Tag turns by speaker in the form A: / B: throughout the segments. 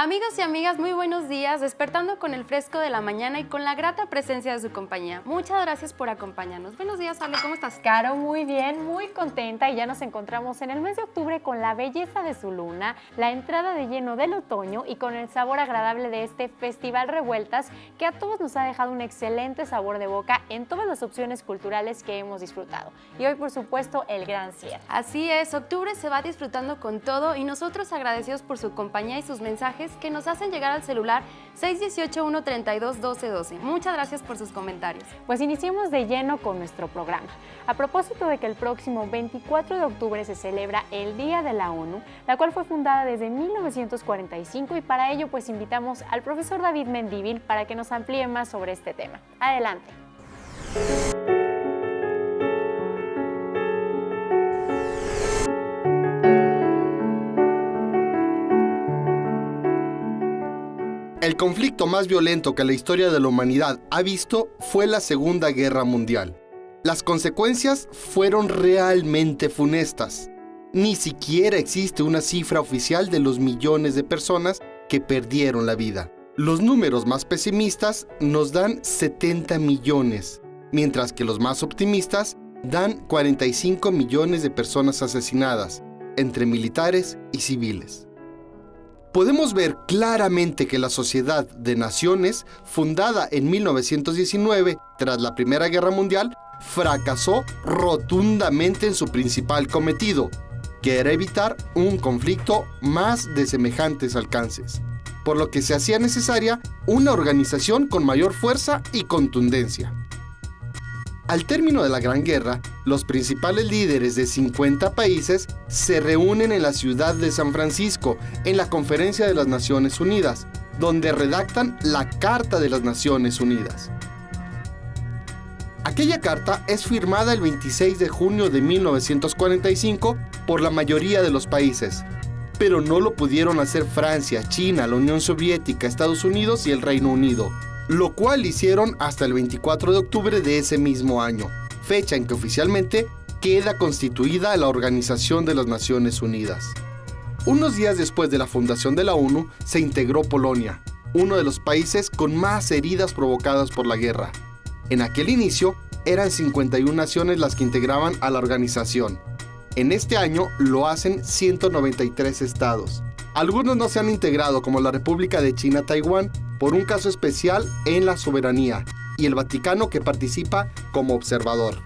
A: Amigos y amigas, muy buenos días, despertando con el fresco de la mañana y con la grata presencia de su compañía. Muchas gracias por acompañarnos. Buenos días, Ale, ¿cómo estás?
B: Caro, muy bien, muy contenta y ya nos encontramos en el mes de octubre con la belleza de su luna, la entrada de lleno del otoño y con el sabor agradable de este Festival Revueltas que a todos nos ha dejado un excelente sabor de boca en todas las opciones culturales que hemos disfrutado. Y hoy, por supuesto, el gran cierre.
A: Así es, octubre se va disfrutando con todo y nosotros agradecidos por su compañía y sus mensajes que nos hacen llegar al celular 618-132-1212. Muchas gracias por sus comentarios.
B: Pues iniciemos de lleno con nuestro programa. A propósito de que el próximo 24 de octubre se celebra el Día de la ONU, la cual fue fundada desde 1945 y para ello pues invitamos al profesor David Mendívil para que nos amplíe más sobre este tema. Adelante.
C: El conflicto más violento que la historia de la humanidad ha visto fue la Segunda Guerra Mundial. Las consecuencias fueron realmente funestas. Ni siquiera existe una cifra oficial de los millones de personas que perdieron la vida. Los números más pesimistas nos dan 70 millones, mientras que los más optimistas dan 45 millones de personas asesinadas, entre militares y civiles. Podemos ver claramente que la Sociedad de Naciones, fundada en 1919 tras la Primera Guerra Mundial, fracasó rotundamente en su principal cometido, que era evitar un conflicto más de semejantes alcances, por lo que se hacía necesaria una organización con mayor fuerza y contundencia. Al término de la Gran Guerra, los principales líderes de 50 países se reúnen en la ciudad de San Francisco, en la Conferencia de las Naciones Unidas, donde redactan la Carta de las Naciones Unidas. Aquella carta es firmada el 26 de junio de 1945 por la mayoría de los países, pero no lo pudieron hacer Francia, China, la Unión Soviética, Estados Unidos y el Reino Unido, lo cual hicieron hasta el 24 de octubre de ese mismo año, fecha en que oficialmente queda constituida la Organización de las Naciones Unidas. Unos días después de la fundación de la ONU, se integró Polonia, uno de los países con más heridas provocadas por la guerra. En aquel inicio, eran 51 naciones las que integraban a la organización. En este año lo hacen 193 estados. Algunos no se han integrado, como la República de China, Taiwán, por un caso especial en la soberanía, y el Vaticano, que participa como observador.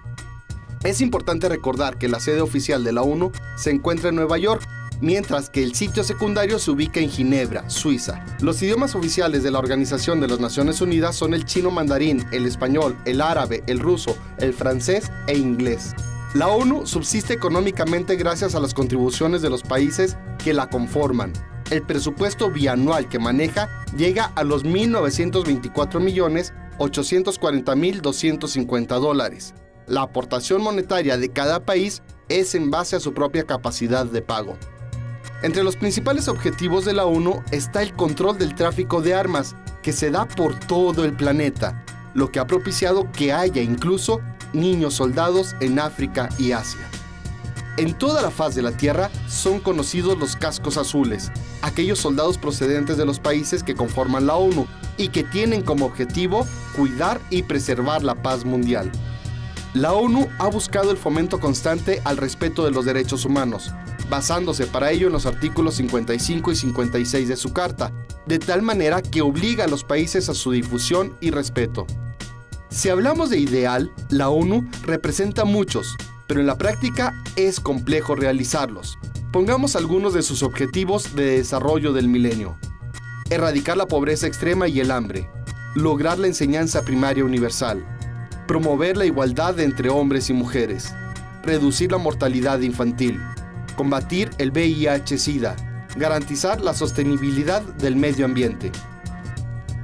C: Es importante recordar que la sede oficial de la ONU se encuentra en Nueva York, mientras que el sitio secundario se ubica en Ginebra, Suiza. Los idiomas oficiales de la Organización de las Naciones Unidas son el chino mandarín, el español, el árabe, el ruso, el francés e inglés. La ONU subsiste económicamente gracias a las contribuciones de los países que la conforman. El presupuesto bianual que maneja llega a los $19.840.250. La aportación monetaria de cada país es en base a su propia capacidad de pago. Entre los principales objetivos de la ONU está el control del tráfico de armas, que se da por todo el planeta, lo que ha propiciado que haya incluso niños soldados en África y Asia. En toda la faz de la Tierra son conocidos los cascos azules, aquellos soldados procedentes de los países que conforman la ONU y que tienen como objetivo cuidar y preservar la paz mundial. La ONU ha buscado el fomento constante al respeto de los derechos humanos, basándose para ello en los artículos 55 y 56 de su carta, de tal manera que obliga a los países a su difusión y respeto. Si hablamos de ideal, la ONU representa muchos, pero en la práctica es complejo realizarlos. Pongamos algunos de sus objetivos de desarrollo del milenio: erradicar la pobreza extrema y el hambre, lograr la enseñanza primaria universal, promover la igualdad entre hombres y mujeres, reducir la mortalidad infantil, combatir el VIH-Sida, garantizar la sostenibilidad del medio ambiente.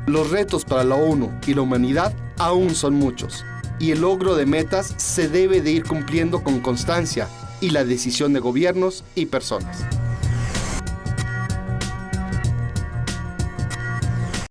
C: Los retos para la ONU y la humanidad aún son muchos, y el logro de metas se debe de ir cumpliendo con constancia y la decisión de gobiernos y personas.